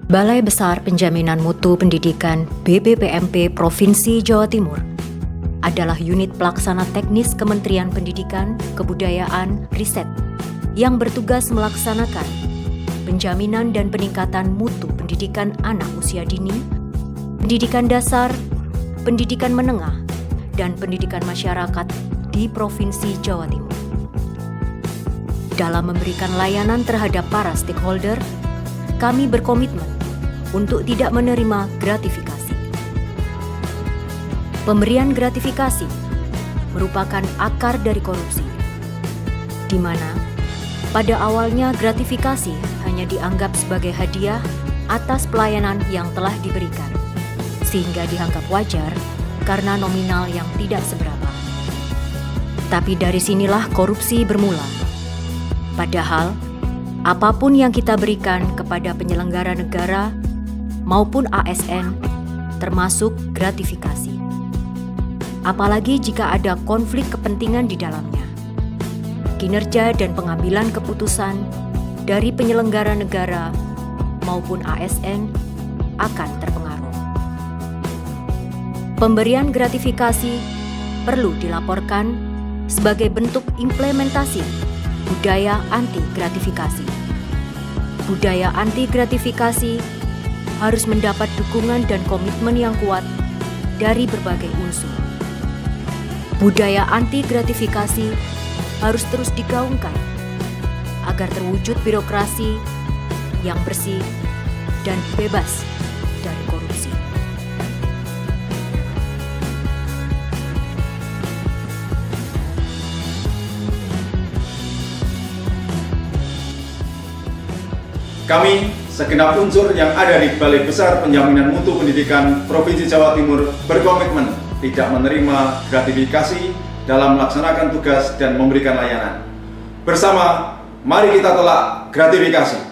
Balai Besar Penjaminan Mutu Pendidikan BBPMP Provinsi Jawa Timur adalah unit pelaksana teknis Kementerian Pendidikan, Kebudayaan, Riset yang bertugas melaksanakan penjaminan dan peningkatan mutu pendidikan anak usia dini, pendidikan dasar, pendidikan menengah, dan pendidikan masyarakat di Provinsi Jawa Timur. Dalam memberikan layanan terhadap para stakeholder, kami berkomitmen untuk tidak menerima gratifikasi. Pemberian gratifikasi merupakan akar dari korupsi, di mana pada awalnya gratifikasi hanya dianggap sebagai hadiah atas pelayanan yang telah diberikan, sehingga dianggap wajar karena nominal yang tidak seberapa. Tapi dari sinilah korupsi bermula. Padahal, apapun yang kita berikan kepada penyelenggara negara maupun ASN, termasuk gratifikasi. Apalagi jika ada konflik kepentingan di dalamnya. Kinerja dan pengambilan keputusan dari penyelenggara negara maupun ASN akan terpengaruh. Pemberian gratifikasi perlu dilaporkan sebagai bentuk implementasi budaya anti gratifikasi. Budaya anti gratifikasi harus mendapat dukungan dan komitmen yang kuat dari berbagai unsur. Budaya anti gratifikasi harus terus digaungkan agar terwujud birokrasi yang bersih dan bebas dari korupsi. Kami, segenap unsur yang ada di Balai Besar Penjaminan Mutu Pendidikan Provinsi Jawa Timur berkomitmen tidak menerima gratifikasi dalam melaksanakan tugas dan memberikan layanan. Bersama, mari kita tolak gratifikasi.